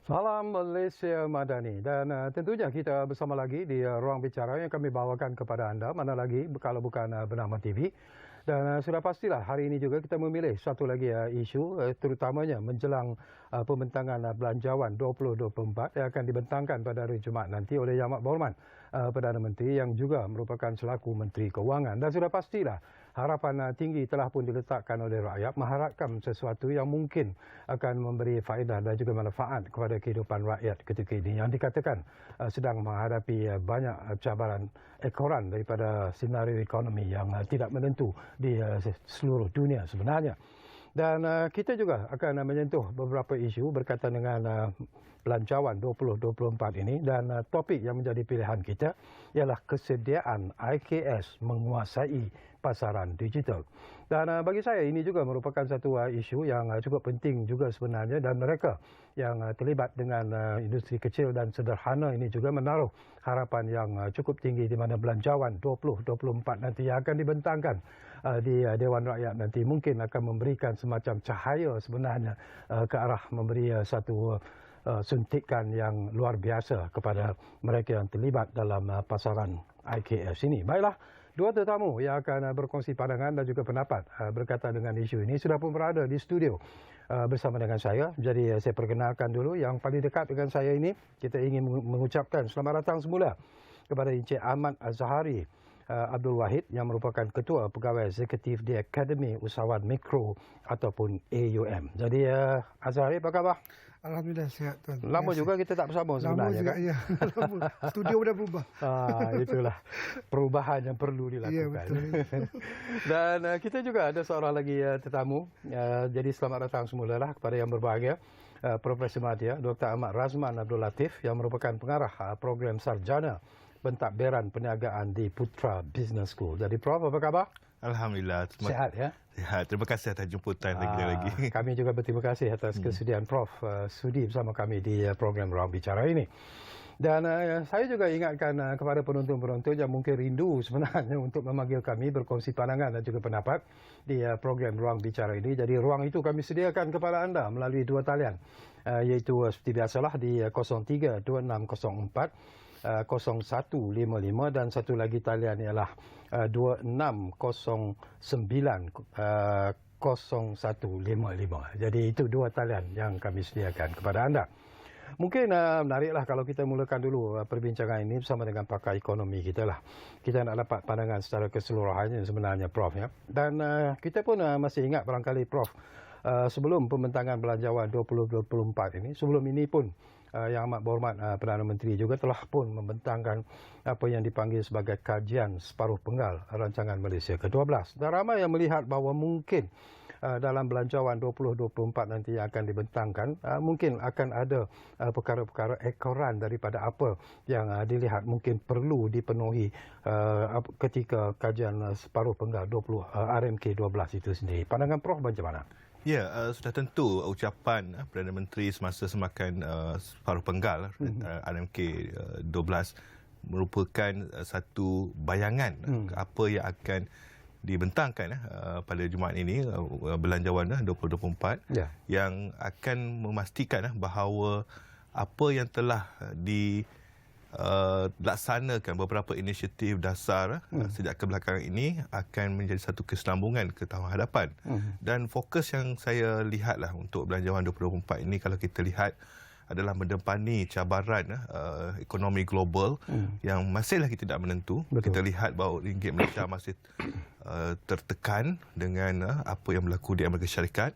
Salam Malaysia Madani dan tentunya kita bersama lagi di ruang bicara yang kami bawakan kepada anda, mana lagi kalau bukan Bernama TV. Dan sudah pastilah hari ini juga kita memilih satu lagi isu terutamanya menjelang pembentangan belanjawan 2024 yang akan dibentangkan pada hari Jumaat nanti oleh Yang Amat Berhormat Perdana Menteri yang juga merupakan selaku Menteri Keuangan. Dan sudah pastilah harapan tinggi telah pun diletakkan oleh rakyat mengharapkan sesuatu yang mungkin akan memberi faedah dan juga manfaat kepada kehidupan rakyat ketika ini yang dikatakan sedang menghadapi banyak cabaran ekoran daripada senario ekonomi yang tidak menentu di seluruh dunia sebenarnya. Dan kita juga akan menyentuh beberapa isu berkaitan dengan belanjawan 2024 ini dan topik yang menjadi pilihan kita ialah kesediaan IKS menguasai pasaran digital. Dan bagi saya ini juga merupakan satu isu yang cukup penting juga sebenarnya, dan mereka yang terlibat dengan industri kecil dan sederhana ini juga menaruh harapan yang cukup tinggi di mana belanjawan 2024 nanti yang akan dibentangkan di Dewan Rakyat nanti mungkin akan memberikan semacam cahaya sebenarnya ke arah memberi satu suntikan yang luar biasa kepada mereka yang terlibat dalam pasaran IKS ini. Baiklah, dua tetamu yang akan berkongsi pandangan dan juga pendapat berkaitan dengan isu ini sudah pun berada di studio bersama dengan saya. Jadi saya perkenalkan dulu yang paling dekat dengan saya ini. Kita ingin mengucapkan selamat datang semula kepada Encik Ahmad Azhari Abdul Wahid yang merupakan Ketua Pegawai Eksekutif di Akademi Usahawan Mikro ataupun AUM. Jadi Azhari, apa khabar? Alhamdulillah sihat tuan. Lama juga kita tak bersama sebenarnya. Lama juga, kan? ya. Studio dah berubah. Itulah perubahan yang perlu dilakukan. Ya, betul. Dan kita juga ada seorang lagi tetamu. Jadi selamat datang semula lah kepada yang berbahagia. Profesor Madya, Dr. Ahmad Razman Abdul Latif yang merupakan pengarah program sarjana pentadbiran perniagaan di Putra Business School. Jadi Prof, apa khabar? Alhamdulillah. Sihat ya? Sihat. Terima kasih atas jemputan lagi. Kami juga berterima kasih atas kesediaan Prof sudi bersama kami di program Ruang Bicara ini. Dan saya juga ingatkan kepada penonton-penonton yang mungkin rindu sebenarnya untuk memanggil kami berkongsi pandangan dan juga pendapat di program Ruang Bicara ini. Jadi ruang itu kami sediakan kepada anda melalui dua talian, iaitu seperti biasalah di 032604 0155 dan satu lagi talian ialah 2609 0155. Jadi itu dua talian yang kami sediakan kepada anda. Mungkin menariklah kalau kita mulakan dulu perbincangan ini bersama dengan pakar ekonomi kita lah. Kita nak dapat pandangan secara keseluruhannya sebenarnya Prof ya. Dan kita pun masih ingat barangkali Prof, sebelum pembentangan belanjawan 2024 ini, sebelum ini pun Yang Amat Berhormat Perdana Menteri juga telah pun membentangkan apa yang dipanggil sebagai kajian separuh penggal rancangan Malaysia ke-12. Dan ramai yang melihat bahawa mungkin dalam belanjawan 2024 nanti yang akan dibentangkan, mungkin akan ada perkara-perkara ekoran daripada apa yang dilihat mungkin perlu dipenuhi ketika kajian separuh penggal RMK 12 itu sendiri. Pandangan Prof macam mana? Ya, sudah tentu ucapan Perdana Menteri semasa semakan separuh penggal RMK 12 merupakan satu bayangan apa yang akan dibentangkan pada Jumaat ini, belanjawan 2024, yang akan memastikan bahawa apa yang telah dilaksanakan beberapa inisiatif dasar sejak kebelakangan ini akan menjadi satu kesinambungan ke tahun hadapan. Dan fokus yang saya lihatlah untuk belanjawan 2024 ini, kalau kita lihat, adalah mendepani cabaran ekonomi global yang masih lagi tidak menentu. Betul. Kita lihat bahawa ringgit Malaysia masih tertekan dengan apa yang berlaku di Amerika Syarikat,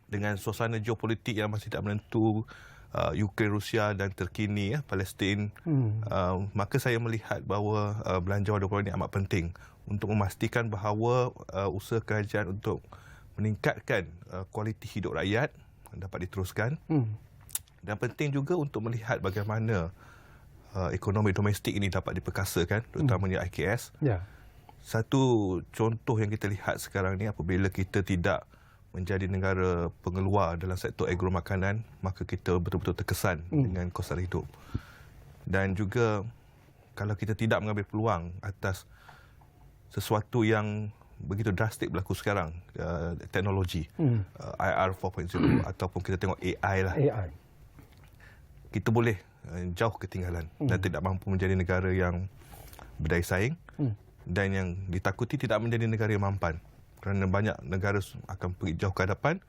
dengan suasana geopolitik yang masih tidak menentu, Ukraine, Rusia dan terkini Palestin. Maka saya melihat bahawa belanjawan 2024 ini amat penting untuk memastikan bahawa usaha kerajaan untuk meningkatkan kualiti hidup rakyat dapat diteruskan. Dan penting juga untuk melihat bagaimana ekonomi domestik ini dapat diperkasakan, terutamanya IKS. Satu contoh yang kita lihat sekarang ni, apabila kita tidak menjadi negara pengeluar dalam sektor agro makanan, maka kita betul-betul terkesan dengan kos hidup. Dan juga kalau kita tidak mengambil peluang atas sesuatu yang begitu drastik berlaku sekarang, teknologi, IR 4.0 ataupun kita tengok AI lah. kita boleh jauh ketinggalan dan tidak mampu menjadi negara yang berdaya saing dan yang ditakuti tidak menjadi negara yang mampan. Kerana banyak negara akan pergi jauh ke hadapan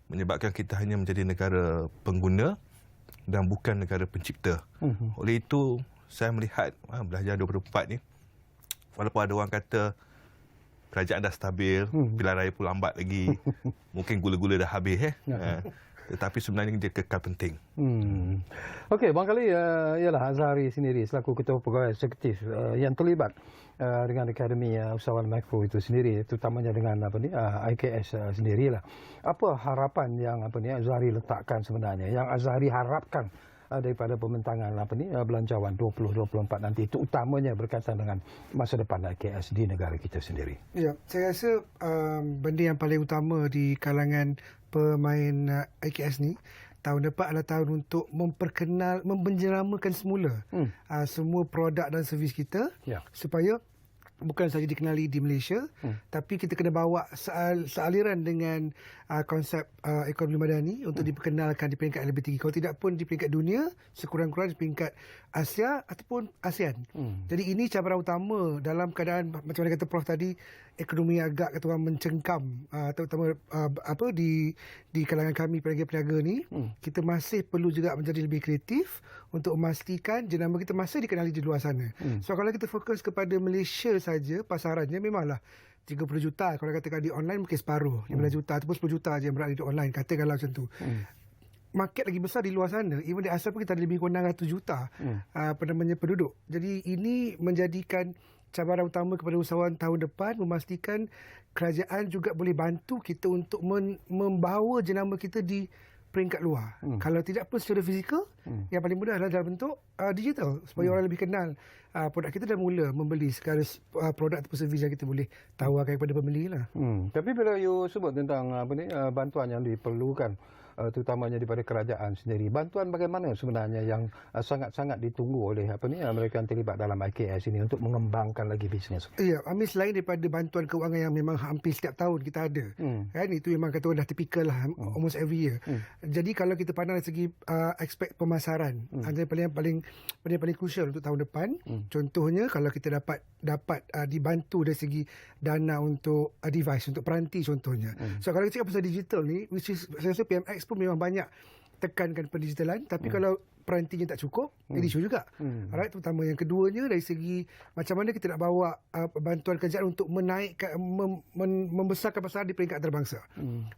menyebabkan kita hanya menjadi negara pengguna dan bukan negara pencipta. Oleh itu, saya melihat Belanjawan 2024 ni, walaupun ada orang kata kerajaan dah stabil, pilihan raya pun lambat lagi, mungkin gula-gula dah habis. Tetapi sebenarnya dia kekal penting. Okey, barangkali ialah Azhari sendiri selaku Ketua Pegawai Eksekutif yang terlibat dengan Akademi Usahawan Makro itu sendiri, terutamanya dengan IKS sendirilah. Apa harapan yang Azhari letakkan sebenarnya, yang Azhari harapkan daripada pembentangan Belanjawan 2024 nanti, terutamanya berkaitan dengan masa depan IKS di negara kita sendiri? Ya, saya rasa benda yang paling utama di kalangan pemain IKS ni tahun depan adalah tahun untuk mempenjeramakan semula semua produk dan servis kita, supaya bukan saja dikenali di Malaysia, tapi kita kena bawa sealiran dengan konsep ekonomi madani untuk diperkenalkan di peringkat yang lebih tinggi. Kalau tidak pun di peringkat dunia, sekurang-kurangnya di peringkat Asia ataupun ASEAN. Jadi ini cabaran utama dalam keadaan macam mana kata Prof tadi, ekonomi agak kata orang mencengkam, terutama di kalangan kami peniaga-peniaga ni. Kita masih perlu juga menjadi lebih kreatif untuk memastikan jenama kita masih dikenali di luar sana. So kalau kita fokus kepada Malaysia saja, pasarannya memanglah 30 juta. Kalau katakan di online mungkin separuh, 15 juta ataupun 10 juta je yang berada di online, katakanlah macam tu. Market lagi besar di luar sana. Even di Asal pun kita ada lebih kurang 100 juta penduduk. Jadi ini menjadikan cabaran utama kepada usahawan tahun depan, memastikan kerajaan juga boleh bantu kita untuk membawa jenama kita di peringkat luar. Kalau tidak pun secara fizikal, yang paling mudah adalah dalam bentuk digital, supaya orang lebih kenal produk kita dan mula membeli segala produk atau servis yang kita boleh tawarkan kepada pembeli lah. Tapi bila you sebut tentang bantuan yang diperlukan, terutamanya daripada kerajaan sendiri, bantuan bagaimana sebenarnya yang sangat-sangat ditunggu oleh mereka yang terlibat dalam IKS ini untuk mengembangkan lagi bisnes? Ya, selain daripada bantuan kewangan yang memang hampir setiap tahun kita ada, kan, itu memang kata orang dah typical lah, almost every year. Jadi kalau kita pandang dari segi aspek pemasaran, antara paling crucial untuk tahun depan, contohnya kalau kita dapat dibantu dari segi dana untuk device, untuk peranti contohnya. So kalau kita cakap pasal digital ni, which is saya rasa PMX pun memang banyak tekankan pendigitalan, tapi kalau perantinya tak cukup, jadi isu juga. Alright, terutama yang keduanya dari segi macam mana kita nak bawa bantuan kerajaan untuk menaikkan, membesarkan pasaran di peringkat antarabangsa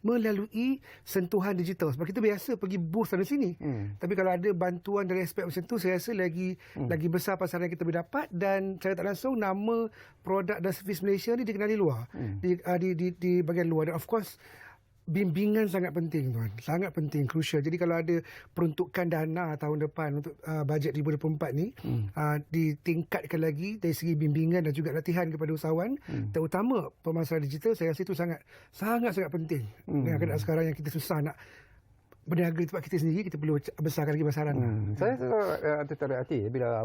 melalui sentuhan digital. Sebab kita biasa pergi booth sana sini, tapi kalau ada bantuan dari aspek macam tu, saya rasa lagi besar pasaran yang kita boleh dapat, dan secara tak langsung nama produk dan servis Malaysia ni dikenali luar, di bahagian luar. Dan of course bimbingan sangat penting, tuan. Sangat penting, crucial. Jadi kalau ada peruntukan dana tahun depan untuk bajet 2024 ni, ditingkatkan lagi dari segi bimbingan dan juga latihan kepada usahawan, terutama pemasaran digital, saya rasa itu sangat penting. Dengan keadaan sekarang yang kita susah nak berniaga di tempat kita sendiri, kita perlu besarkan lagi pasaran. Saya tertarik hati bila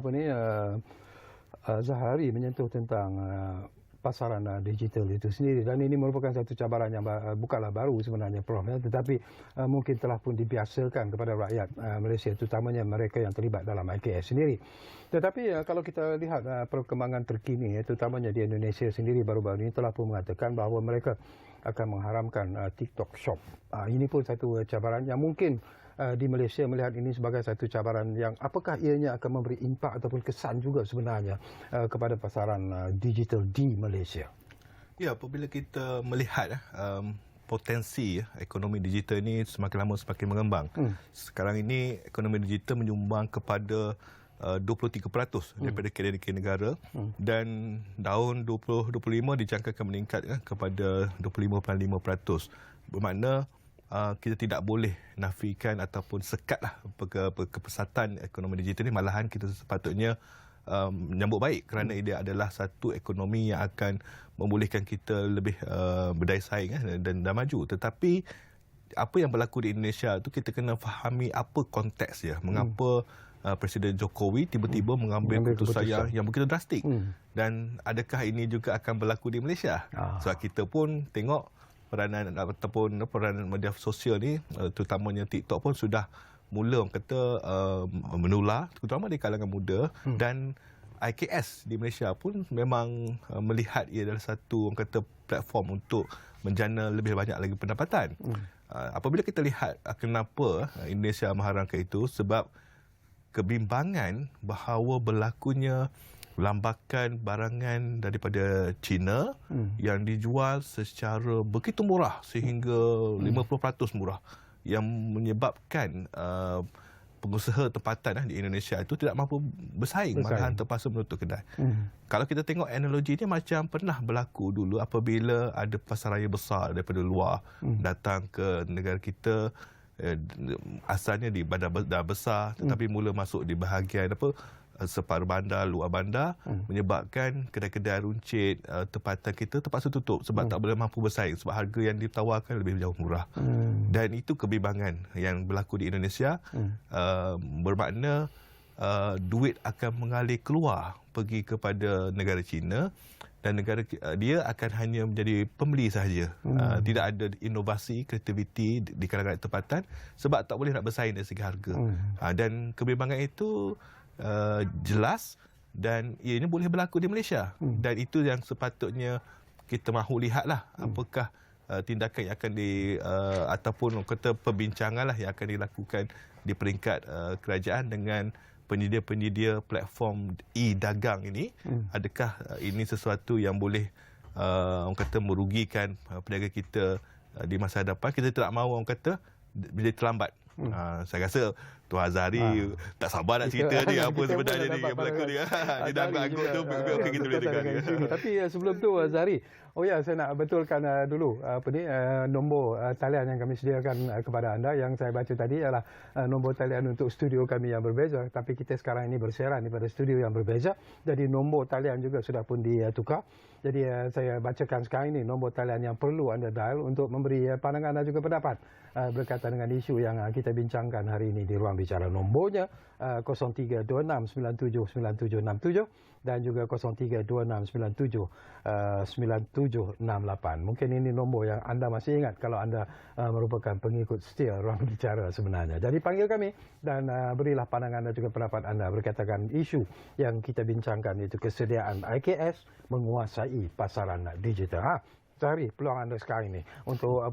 Zahari menyentuh tentang pasaran digital itu sendiri, dan ini merupakan satu cabaran yang bukanlah baru sebenarnya, Prof, tetapi mungkin telah pun dibiasakan kepada rakyat Malaysia, terutamanya mereka yang terlibat dalam IKS sendiri. Tetapi kalau kita lihat perkembangan terkini, terutamanya di Indonesia sendiri, baru-baru ini telah pun mengatakan bahawa mereka akan mengharamkan TikTok Shop. Ini pun satu cabaran yang mungkin di Malaysia melihat ini sebagai satu cabaran yang apakah ianya akan memberi impak ataupun kesan juga sebenarnya kepada pasaran digital di Malaysia. Ya, apabila kita melihat potensi ekonomi digital ini semakin lama semakin mengembang. Sekarang ini ekonomi digital menyumbang kepada 23% daripada KDNK negara, dan tahun 2025 dijangkakan meningkat kepada 25.5%. Bermakna kita tidak boleh nafikan ataupun sekatlah kepesatan ekonomi digital ini. Malahan kita sepatutnya menyambut baik, kerana ia adalah satu ekonomi yang akan membolehkan kita lebih berdaya saing dan maju. Tetapi apa yang berlaku di Indonesia itu kita kena fahami apa konteks dia. Mengapa Presiden Jokowi tiba-tiba mengambil keputusan yang begitu drastik, dan adakah ini juga akan berlaku di Malaysia? Sebab kita pun tengok peranan media sosial ni, terutamanya TikTok pun sudah mula orang kata menular, terutama di kalangan muda. Dan IKS di Malaysia pun memang melihat ia adalah satu orang kata platform untuk menjana lebih banyak lagi pendapatan. Apabila kita lihat kenapa Indonesia mengharangkan itu, sebab kebimbangan bahawa berlakunya lambakan barangan daripada China yang dijual secara begitu murah sehingga 50% murah, yang menyebabkan pengusaha tempatan di Indonesia itu tidak mampu bersaing. Malahan terpaksa menutup kedai. Kalau kita tengok analogi ni macam pernah berlaku dulu apabila ada pasaraya besar daripada luar datang ke negara kita, asalnya di bandar besar, tetapi mula masuk di bahagian separuh bandar, luar bandar, menyebabkan kedai-kedai runcit tempatan kita terpaksa tutup sebab tak boleh mampu bersaing, sebab harga yang ditawarkan lebih jauh murah. Dan itu kebimbangan yang berlaku di Indonesia. Bermakna duit akan mengalir keluar pergi kepada negara China, dan negara dia akan hanya menjadi pembeli sahaja. Tidak ada inovasi, kreativiti di kalangan tempatan sebab tak boleh nak bersaing dari segi harga. Dan kebimbangan itu jelas, dan ia ini boleh berlaku di Malaysia. Dan itu yang sepatutnya kita mahu lihatlah, apakah tindakan yang akan ataupun kata perbincangan lah yang akan dilakukan di peringkat kerajaan dengan penyedia-penyedia platform e-dagang ini. Adakah ini sesuatu yang boleh orang kata merugikan peniaga kita di masa hadapan? Kita tidak mahu orang kata bila terlambat. Saya rasa Tuan Azhari tak sabar nak cerita ni apa sebenarnya ni yang berlaku ni. Dia dah anggut tu, okey kita boleh dengar dia. Tapi sebelum tu Azhari, saya nak betulkan dulu nombor talian yang kami sediakan kepada anda. Yang saya baca tadi ialah nombor talian untuk studio kami yang berbeza, tapi kita sekarang ini bersiaran daripada studio yang berbeza. Jadi nombor talian juga sudah pun ditukar. Jadi saya bacakan sekarang ini nombor talian yang perlu anda dial untuk memberi pandangan dan juga pendapat berkaitan dengan isu yang kita bincangkan hari ini di Ruang Bicara. Nombornya 0326979767 dan juga 0326979768. Mungkin ini nombor yang anda masih ingat kalau anda merupakan pengikut setia Ruang Bicara sebenarnya. Jadi panggil kami dan berilah pandangan dan juga pendapat anda berkaitan isu yang kita bincangkan, iaitu kesediaan IKS menguasai pasaran digital. Cari peluang anda sekarang ini untuk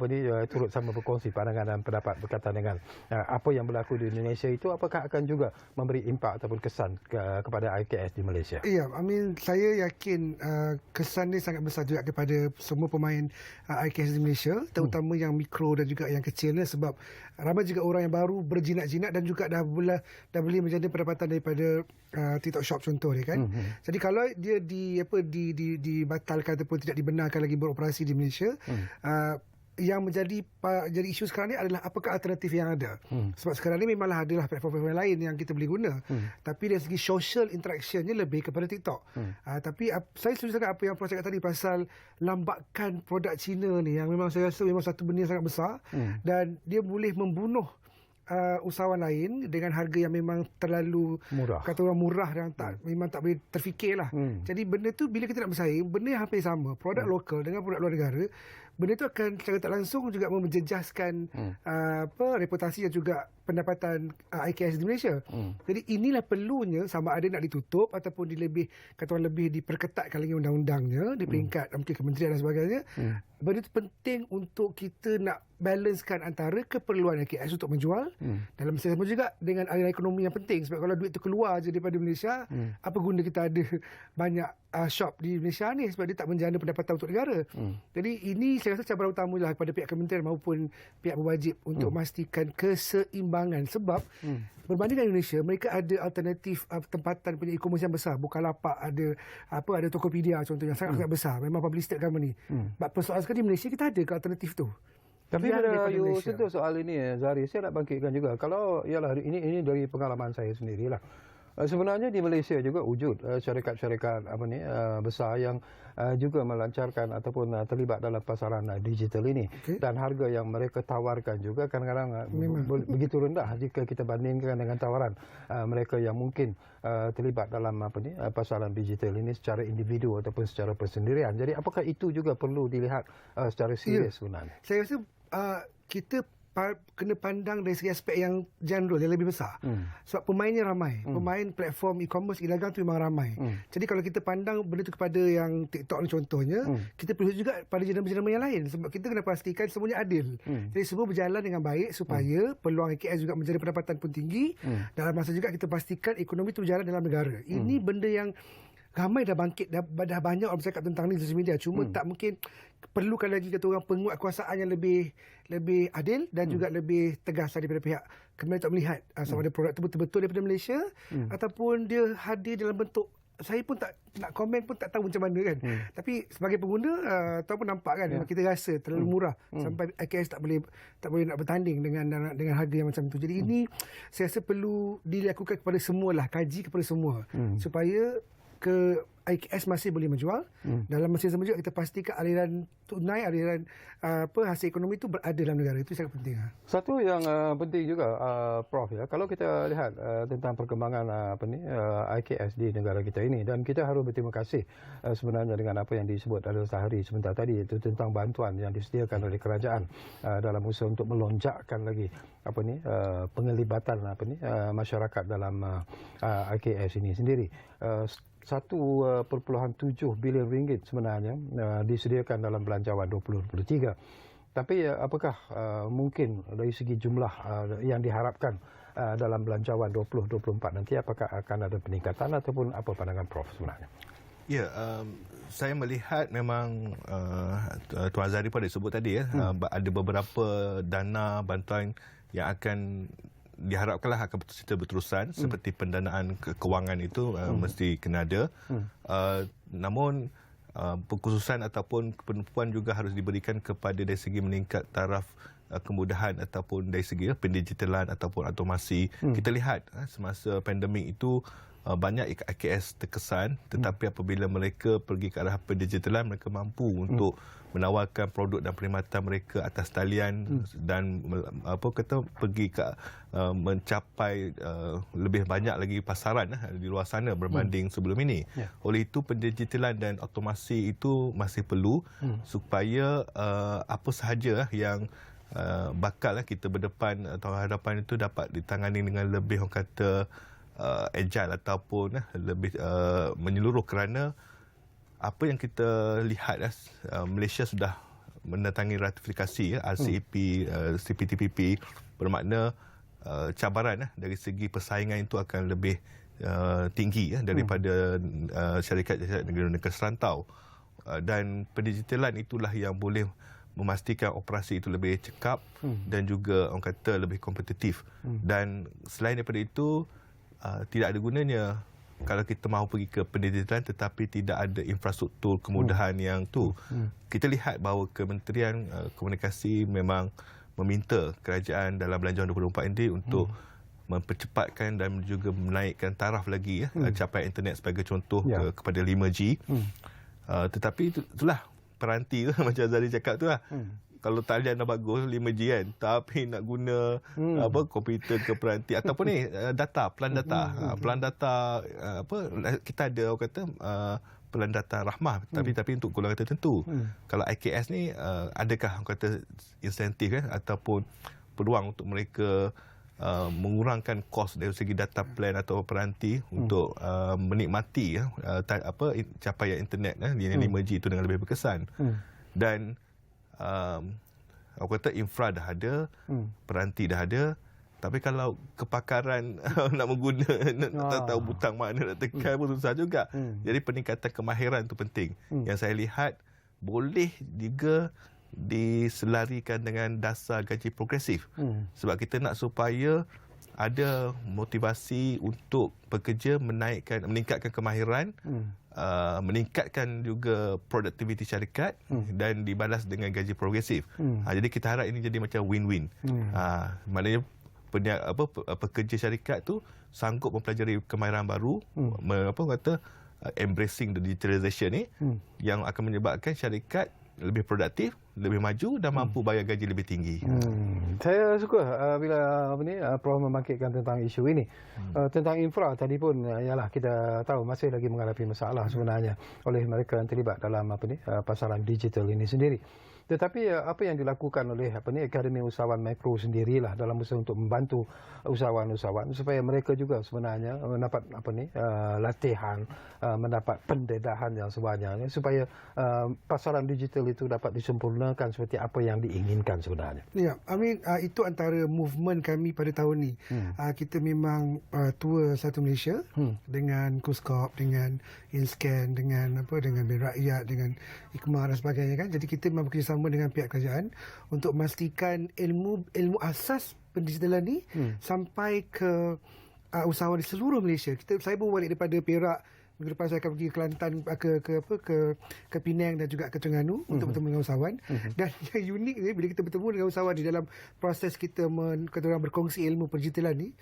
turut sama berkongsi pandangan dan pendapat berkaitan dengan apa yang berlaku di Indonesia itu, apakah akan juga memberi impak ataupun kesan kepada IKS di Malaysia. Ya, saya yakin kesan ini sangat besar juga kepada semua pemain IKS di Malaysia, terutama yang mikro dan juga yang kecil, sebab ramai juga orang yang baru berjinak-jinak dan juga dah boleh menjadi pendapatan daripada TikTok Shop contoh ni kan. Jadi kalau dia dibatalkan ataupun tidak dibenarkan lagi beroperasi di Malaysia, yang jadi isu sekarang ni adalah apakah alternatif yang ada. Sebab sekarang ni memanglah adalah platform-platform lain yang kita boleh guna, tapi dari segi social interactionnya lebih kepada TikTok. Tapi saya setuju sangat apa yang Prof cakap tadi pasal lambakan produk Cina ni, yang memang saya rasa memang satu benda yang sangat besar, dan dia boleh membunuh usahawan lain dengan harga yang memang terlalu murah. Kata orang murah dan memang tak boleh terfikirlah. Jadi benda tu bila kita nak bersaing, benda yang hampir sama, produk lokal dengan produk luar negara, benda itu akan secara tak langsung juga menjejaskan reputasi dan juga pendapatan IKS di Malaysia. Jadi inilah perlunya, sama ada nak ditutup ataupun lebih diperketatkan lagi undang-undangnya di peringkat mungkin kementerian dan sebagainya. Benda itu penting untuk kita nak balancekan antara keperluan IKS untuk menjual dalam masa sama juga dengan aliran ekonomi yang penting. Sebab kalau duit itu keluar je daripada Malaysia, apa guna kita ada banyak shop di Malaysia ni, sebab dia tak menjana pendapatan untuk negara. Jadi ini saya rasa cabaran utamalah kepada pihak kementerian maupun pihak berwajib untuk memastikan keseimbangan. Sebab berbanding dengan Indonesia, mereka ada alternatif tempatan punya e-commerce yang besar. Bukalapak ada Tokopedia contohnya, sangat besar. Memang published company. Persoalan sekarang di Malaysia, kita ada ke alternatif tu? Tapi bila you sentuh soal ini, Zahari, saya nak bangkitkan juga. Kalau ini dari pengalaman saya sendirilah. Sebenarnya di Malaysia juga wujud syarikat-syarikat besar yang juga melancarkan ataupun terlibat dalam pasaran digital ini. Dan harga yang mereka tawarkan juga kadang-kadang begitu rendah jika kita bandingkan dengan tawaran mereka yang mungkin terlibat dalam pasaran digital ini secara individu ataupun secara persendirian. Jadi apakah itu juga perlu dilihat secara serius sebenarnya? Saya rasa kita kena pandang dari segi aspek yang general, yang lebih besar. Sebab pemainnya ramai. Pemain platform e-commerce ilegal tu memang ramai. Jadi kalau kita pandang benda tu kepada yang TikTok ni contohnya, kita perlu juga pada jenama-jenama yang lain. Sebab kita kena pastikan semuanya adil. Jadi semua berjalan dengan baik supaya peluang AKS juga menjadi pendapatan pun tinggi. Dalam masa juga kita pastikan ekonomi itu berjalan dalam negara. Ini benda yang ramai dah bangkit, dah banyak orang bercakap tentang ni di sosial media. Cuma tak mungkin, perlukan lagi kata orang penguat kuasaan yang lebih adil dan juga lebih tegas daripada pihak Kementerian untuk melihat sama ada produk itu betul-betul daripada Malaysia ataupun dia hadir dalam bentuk, saya pun tak nak komen pun tak tahu macam mana kan. Tapi sebagai pengguna ataupun nampak kan kita rasa terlalu murah sampai AKS tak boleh nak bertanding dengan harga yang macam tu. Jadi ini saya rasa perlu dilakukan kepada semualah, kaji kepada semua supaya ke AKS masih boleh menjual. Dalam masa yang sama juga kita pastikan aliran tunai, aliran hasil ekonomi itu berada dalam negara. Itu sangat penting. Satu yang penting juga, Prof, ya, kalau kita lihat tentang perkembangan IKS di negara kita ini, dan kita harus berterima kasih sebenarnya dengan apa yang disebut Adil Sahari sebentar tadi, itu tentang bantuan yang disediakan oleh kerajaan dalam usaha untuk melonjakkan lagi penglibatan masyarakat dalam IKS ini sendiri. 1.7 bilion ringgit sebenarnya disediakan dalam belanjawan 2023. Tapi apakah mungkin dari segi jumlah yang diharapkan dalam belanjawan 2024 nanti, apakah akan ada peningkatan ataupun apa pandangan Prof sebenarnya? Ya, saya melihat memang Tuan Azhari pun ada sebut tadi ada beberapa dana bantuan yang akan diharapkanlah akan berterusan seperti pendanaan kewangan itu mesti kena ada. Namun pengkhususan ataupun penupuan juga harus diberikan kepada dari segi meningkat taraf kemudahan ataupun dari segi pendigitalan ataupun automasi. Kita lihat semasa pandemik itu banyak IKS terkesan, tetapi apabila mereka pergi ke arah pendigitalan, mereka mampu untuk menawarkan produk dan perkhidmatan mereka atas talian dan pergi ke mencapai lebih banyak lagi pasaran di luar sana berbanding sebelum ini. Oleh itu pendigitalan dan automasi itu masih perlu supaya apa sahaja yang bakal kita berdepan atau hadapan itu dapat ditangani dengan lebih orang kata agile ataupun lebih menyeluruh, kerana apa yang kita lihat Malaysia sudah mendatangi ratifikasi RCEP, CPTPP, bermakna cabaran dari segi persaingan itu akan lebih tinggi daripada syarikat-syarikat negara-negara serantau, dan pendigitalan itulah yang boleh memastikan operasi itu lebih cekap dan juga orang kata lebih kompetitif. Dan selain daripada itu, tidak ada gunanya kalau kita mahu pergi ke pendigitalan tetapi tidak ada infrastruktur kemudahan yang tu. Kita lihat bahawa Kementerian Komunikasi memang meminta kerajaan dalam belanjawan 2024 ini untuk mempercepatkan dan juga menaikkan taraf lagi capaian internet sebagai contoh kepada 5G. Tetapi itulah peranti macam Azhari cakap tu lah. Kalau talian dah bagus 5G kan, tapi nak guna komputer ke peranti ataupun ni plan data kita ada orang kata plan data rahmah, tapi untuk golongan tertentu. Kalau IKS ni adakah orang kata insentif ataupun peluang untuk mereka mengurangkan kos dari segi data plan atau peranti untuk menikmati capaian internet 5G itu dengan lebih berkesan. Dan aku kata infra dah ada, peranti dah ada, tapi kalau kepakaran nak nak tahu butang mana nak tekan pun susah juga. Jadi peningkatan kemahiran itu penting. Yang saya lihat boleh juga diselarikan dengan dasar gaji progresif. Sebab kita nak supaya ada motivasi untuk pekerja meningkatkan kemahiran, meningkatkan juga produktiviti syarikat dan dibalas dengan gaji progresif. Jadi kita harap ini jadi macam win-win. Maknanya pekerja syarikat tu sanggup mempelajari kemahiran baru, embracing the digitalization ni, yang akan menyebabkan syarikat lebih produktif, lebih maju dan mampu bayar gaji lebih tinggi. Saya suka bila Prof membangkitkan tentang isu ini. Tentang infra tadi pun ialah kita tahu masih lagi menghadapi masalah sebenarnya oleh mereka yang terlibat dalam pasaran digital ini sendiri. Tetapi apa yang dilakukan oleh Akademi Usahawan Mikro sendirilah dalam usaha untuk membantu usahawan-usahawan supaya mereka juga sebenarnya mendapat latihan, mendapat pendedahan yang sebanyak supaya pasaran digital itu dapat disempurnakan seperti apa yang diinginkan sebenarnya. Ya, itu antara movement kami pada tahun ni. Kita memang tour satu Malaysia dengan Kuskop, dengan InScan, dengan Bank Rakyat, dengan Hikmah dan sebagainya kan. Jadi kita memang bekerjasama dengan pihak kerajaan untuk memastikan ilmu asas pendigitalan ni sampai ke usahawan di seluruh Malaysia. Saya baru balik daripada Perak. Minggu depan saya akan pergi ke Kelantan, ke Penang dan juga ke Terengganu untuk bertemu dengan usahawan. Dan yang unik ni bila kita bertemu dengan usahawan di dalam proses kita berkongsi ilmu pendigitalan ni,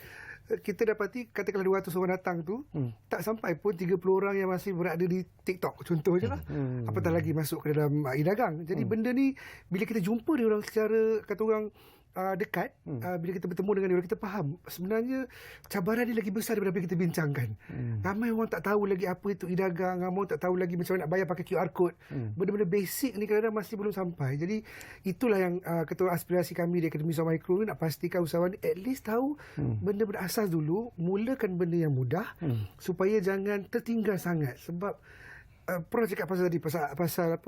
kita dapati katakanlah 200 orang datang tu, tak sampai pun 30 orang yang masih berada di TikTok contoh je lah. Apatah lagi masuk ke dalam e-dagang. Jadi benda ni bila kita jumpa dia orang secara kata orang dekat, bila kita bertemu dengan dia orang, kita faham sebenarnya cabaran dia lagi besar daripada apa yang kita bincangkan. Ramai orang tak tahu lagi apa itu e-dagang, ramai orang tak tahu lagi macam mana nak bayar pakai QR code. Benda-benda basic ni kadang-kadang masih belum sampai. Jadi itulah yang aspirasi kami di Akademi Usahawan Mikro ni, nak pastikan usahawan ni at least tahu benda-benda asas dulu, mulakan benda yang mudah supaya jangan tertinggal sangat. Sebab Prof cakap pasal tadi pasal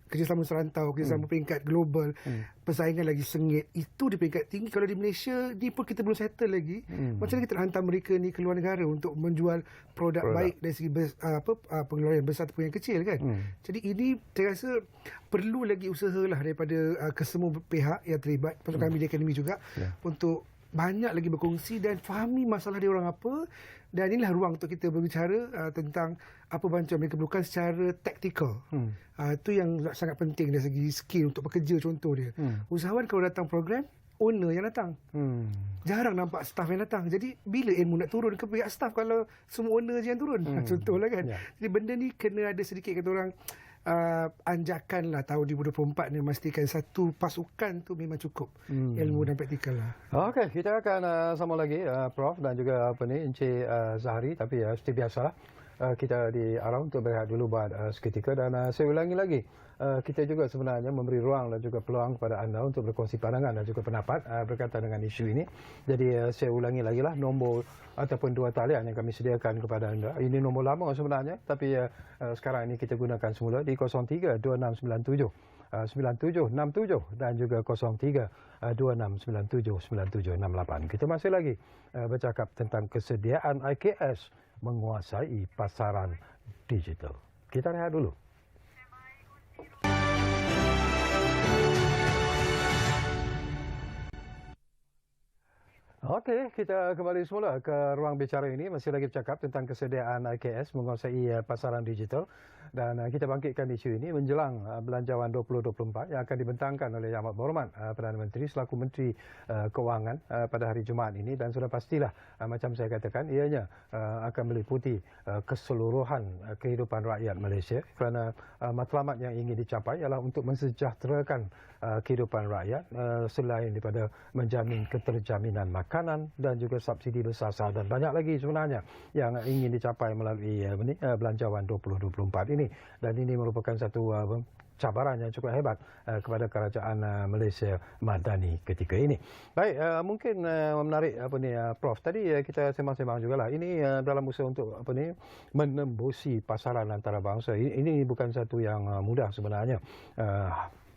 kerjasama serantau, kerjasama peringkat global, persaingan lagi sengit. Itu di peringkat tinggi. Kalau di Malaysia ni pun kita belum settle lagi. Macam mana kita nak hantar mereka ni ke luar negara untuk menjual produk baik dari segi pengeluaran yang besar ataupun yang kecil kan. Jadi ini saya rasa perlu lagi usahalah daripada kesemua pihak yang terlibat, termasuk kami di akademi juga, untuk banyak lagi berkongsi dan fahami masalah dia orang apa. Dan inilah ruang untuk kita berbicara tentang apa bantuan mereka perlukan secara taktikal. Itu yang sangat penting dari segi skill untuk bekerja contoh dia. Usahawan kalau datang program, owner yang datang. Jarang nampak staff yang datang. Jadi bila ilmu nak turun ke pihak staff kalau semua owner je yang turun? Contohlah kan. Jadi benda ni kena ada sedikit kata orang anjakan lah tahun 2024 ni, memastikan satu pasukan tu memang cukup ilmu dan praktikal lah. Okey, kita akan sama lagi Prof dan juga Encik Zahari, tapi seperti biasalah kita diarah untuk berehat dulu buat seketika. Dan saya ulangi lagi, kita juga sebenarnya memberi ruang dan juga peluang kepada anda untuk berkongsi pandangan dan juga pendapat berkaitan dengan isu ini. Jadi saya ulangi lagi lah, nombor ataupun dua talian yang kami sediakan kepada anda. Ini nombor lama sebenarnya, tapi sekarang ini kita gunakan semula di 032697 9767 dan juga 0326979768. Kita masih lagi bercakap tentang kesediaan IKS menguasai pasaran digital. Kita rehat dulu. Okey, kita kembali semula ke ruang bicara ini. Masih lagi bercakap tentang kesediaan IKS menguasai pasaran digital. Dan kita bangkitkan isu ini menjelang Belanjawan 2024 yang akan dibentangkan oleh Yang Amat Berhormat Perdana Menteri selaku Menteri Kewangan pada hari Jumaat ini. Dan sudah pastilah, macam saya katakan, ianya akan meliputi keseluruhan kehidupan rakyat Malaysia. Kerana matlamat yang ingin dicapai ialah untuk mensejahterakan kehidupan rakyat selain daripada menjamin keterjaminan makanan dan juga subsidi besar-besaran dan banyak lagi sebenarnya yang ingin dicapai melalui Belanjawan 2024 ini. Dan ini merupakan satu cabaran yang cukup hebat kepada kerajaan Malaysia Madani ketika ini. Baik, mungkin menarik Prof. Tadi kita sembang-sembang jugalah. Ini dalam usaha untuk menembusi pasaran antarabangsa. Ini bukan satu yang mudah sebenarnya.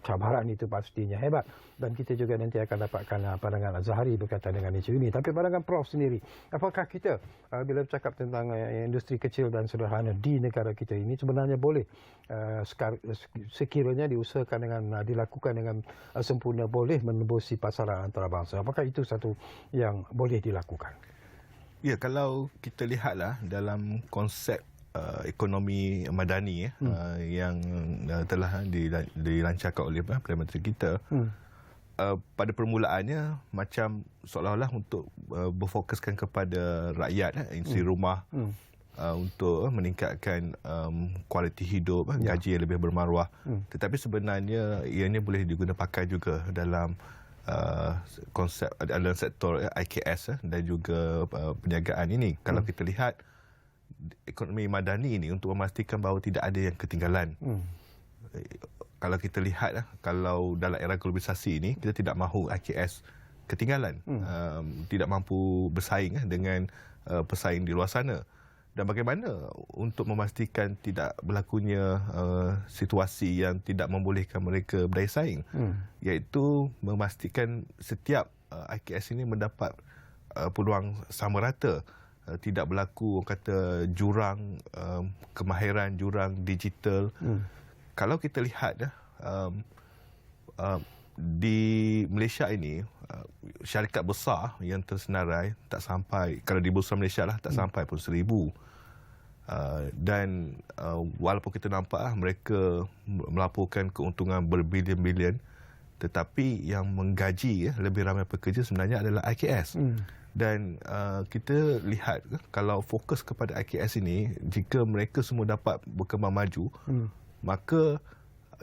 Cabaran itu pastinya hebat dan kita juga nanti akan dapatkan pandangan Zahari berkaitan dengan isu ini. Tapi pandangan Prof sendiri, apakah kita bila bercakap tentang industri kecil dan sederhana di negara kita ini sebenarnya boleh sekiranya diusahakan dengan dilakukan dengan sempurna boleh menembusi pasaran antarabangsa? Apakah itu satu yang boleh dilakukan? Ya, kalau kita lihatlah dalam konsep ekonomi madani yang telah dilancarkan oleh Perdana Menteri kita, pada permulaannya macam seolah-olah untuk berfokuskan kepada rakyat, industri rumah, untuk meningkatkan kualiti hidup, gaji yang lebih bermaruah. Tetapi sebenarnya ianya boleh digunakan pakai juga dalam konsep dalam sektor IKS dan juga perniagaan ini. Kalau kita lihat ekonomi madani ini untuk memastikan bahawa tidak ada yang ketinggalan. kalau kita lihat kalau dalam era globalisasi ini kita tidak mahu IKS ketinggalan, tidak mampu bersaing dengan pesaing di luar sana. Dan bagaimana untuk memastikan tidak berlakunya situasi yang tidak membolehkan mereka berdaya saing, iaitu memastikan setiap IKS ini mendapat peluang sama rata. Tidak berlaku orang kata jurang kemahiran, jurang digital. Kalau kita lihat di Malaysia ini, syarikat besar yang tersenarai tak sampai, kalau di Bursa Malaysia lah, tak sampai pun 1,000. Dan walaupun kita nampak mereka melaporkan keuntungan berbilion-bilion, tetapi yang menggaji lebih ramai pekerja sebenarnya adalah IKS. Dan kita lihat kalau fokus kepada IKS ini, jika mereka semua dapat berkembang maju, maka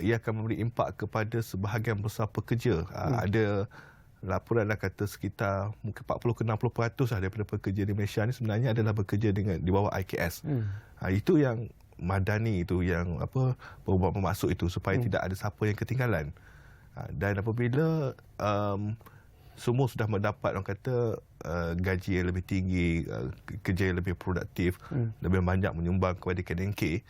ia akan memberi impak kepada sebahagian besar pekerja. Ada laporan dah kata sekitar mungkin 40 ke 60% daripada pekerja di Malaysia ni sebenarnya adalah bekerja di bawah IKS. Itu yang madani itu, yang berbuat bermaksud itu, supaya tidak ada siapa yang ketinggalan. Dan apabila semua sudah mendapat orang kata gaji yang lebih tinggi, kerja yang lebih produktif, lebih banyak menyumbang kepada KDNK,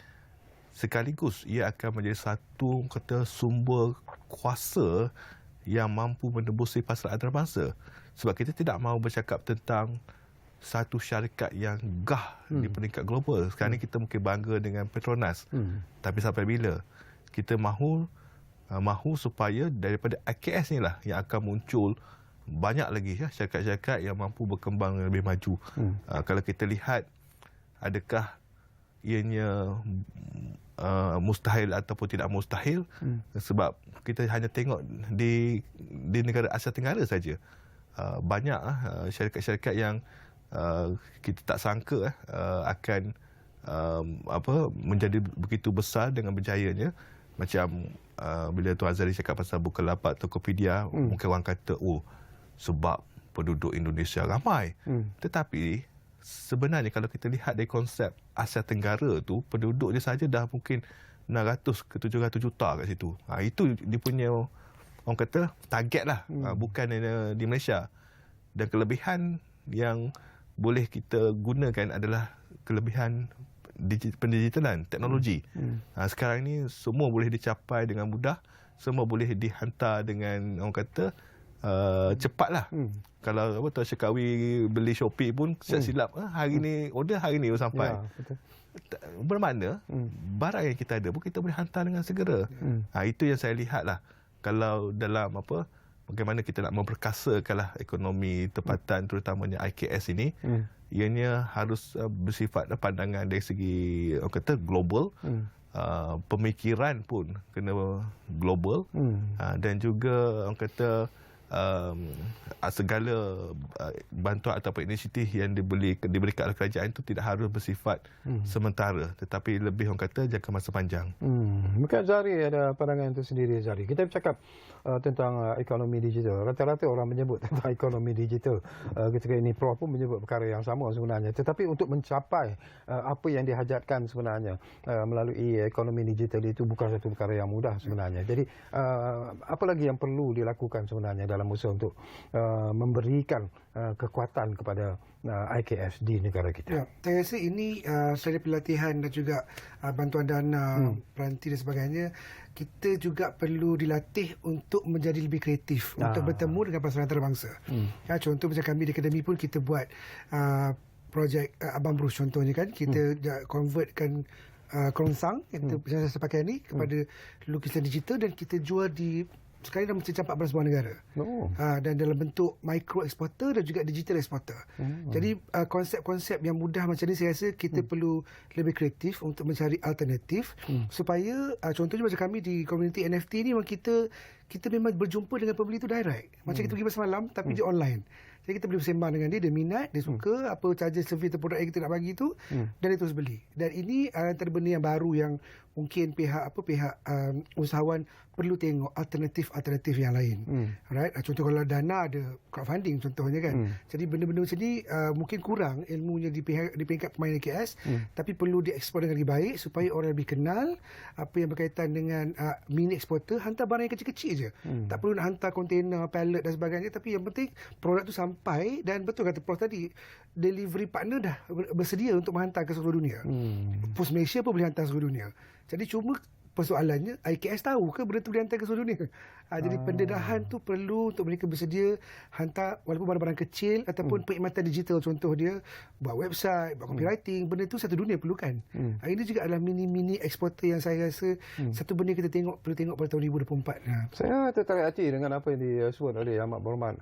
sekaligus ia akan menjadi satu kata sumber kuasa yang mampu menembusi pasaran antarabangsa. Sebab kita tidak mahu bercakap tentang satu syarikat yang gah di peringkat global. Sekarang ni kita mungkin bangga dengan Petronas. Tapi sampai bila? Kita mahu supaya daripada IKS ni lah yang akan muncul banyak lagi syarikat-syarikat yang mampu berkembang lebih maju. Kalau kita lihat, adakah ianya mustahil ataupun tidak mustahil? Sebab kita hanya tengok di negara Asia Tenggara saja, banyak syarikat-syarikat yang kita tak sangka akan menjadi begitu besar dengan berjayanya. Macam bila Tuan Azhari cakap pasal Bukalapak, Tokopedia, mungkin orang kata sebab penduduk Indonesia ramai. Tetapi sebenarnya kalau kita lihat dari konsep Asia Tenggara tu, penduduk dia saja dah mungkin 600 ke 700 juta kat situ. Itu dia punya orang kata target lah, bukan di Malaysia. Dan kelebihan yang boleh kita gunakan adalah kelebihan pendigitalan, teknologi. Sekarang ni semua boleh dicapai dengan mudah, semua boleh dihantar dengan orang kata cepatlah. Kalau Tuan Syekawi beli Shopee pun silap hari ni order, hari ni baru sampai. Bermakna barang yang kita ada pun kita boleh hantar dengan segera. Itu yang saya lihat lah. Kalau dalam bagaimana kita nak memperkasakanlah ekonomi tempatan, terutamanya IKS ini, ianya harus bersifat pandangan dari segi orang kata global. Pemikiran pun kena global. Dan juga orang kata segala bantuan ataupun inisiatif yang diberikan oleh kerajaan itu tidak harus bersifat sementara, tetapi lebih orang kata jangka masa panjang. Mungkin Zahari ada pandangan itu sendiri, Zahari. Kita bercakap tentang ekonomi digital. Rata-rata orang menyebut tentang ekonomi digital. Ketika ini Prof pun menyebut perkara yang sama sebenarnya. Tetapi untuk mencapai apa yang dihajatkan sebenarnya melalui ekonomi digital itu bukan satu perkara yang mudah sebenarnya. Jadi apa lagi yang perlu dilakukan sebenarnya dalam usaha untuk memberikan kekuatan kepada IKS di negara kita? Ya, saya rasa ini selain pelatihan dan juga bantuan dana, peranti dan sebagainya, kita juga perlu dilatih untuk menjadi lebih kreatif, untuk bertemu dengan pasaran antarabangsa. Contoh macam kami di akademi pun kita buat projek Abang Bruce contohnya kan, kita convertkan kerongsang kita jasa pakaian ni kepada lukisan digital dan kita jual di sekarang dah mencecah 14 buah negara. Dan dalam bentuk micro exporter dan juga digital exporter. Jadi konsep-konsep yang mudah macam ni saya rasa kita perlu lebih kreatif untuk mencari alternatif supaya contohnya macam kami di komuniti NFT ni memang kita kita memang berjumpa dengan pembeli tu direct. Macam kita pergi pasar malam tapi dia online. Jadi kita boleh bersembang dengan dia minat, dia suka apa charger servis atau produk yang kita nak bagi tu dan dia terus beli. Dan ini antara benda yang baru yang mungkin pihak usahawan perlu tengok alternatif yang lain. Right? Contoh kalau Dana ada crowdfunding contohnya kan. Jadi benda-benda macam ni mungkin kurang ilmunya di peringkat pemain AKS, tapi perlu diekspor dengan lebih baik supaya orang lebih kenal apa yang berkaitan dengan mini exporter, hantar barang yang kecil-kecil je. Tak perlu nak hantar kontainer, pallet dan sebagainya, tapi yang penting produk tu sampai, dan betul kata Prof tadi, delivery partner dah bersedia untuk menghantar ke seluruh dunia. Pos Malaysia pun boleh hantar seluruh dunia. Jadi cuma persoalannya, IKS tahu ke benda tu boleh hantar ke seluruh dunia? Jadi pendedahan tu perlu untuk mereka bersedia hantar walaupun barang-barang kecil ataupun perkhidmatan digital, contoh dia buat website, buat copywriting, benda tu satu dunia perlukan. Ini juga adalah mini-mini eksporter yang saya rasa satu benda kita perlu tengok pada tahun 2024. Saya tertarik hati dengan apa yang disebut oleh Amat Berhormat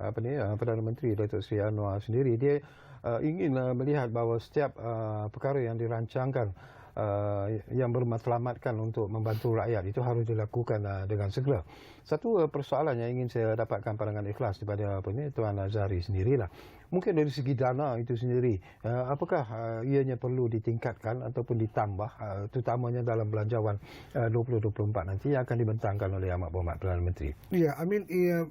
Perdana Menteri Datuk Seri Anwar sendiri. Dia ingin melihat bahawa setiap perkara yang dirancangkan yang bermatlamatkan untuk membantu rakyat itu harus dilakukan dengan segera. Satu persoalan yang ingin saya dapatkan pandangan ikhlas daripada Tuan Azhari sendirilah. Mungkin dari segi dana itu sendiri, apakah ianya perlu ditingkatkan ataupun ditambah, terutamanya dalam belanjawan 2024 nanti yang akan dibentangkan oleh Amat Berhormat Perdana Menteri? Ya,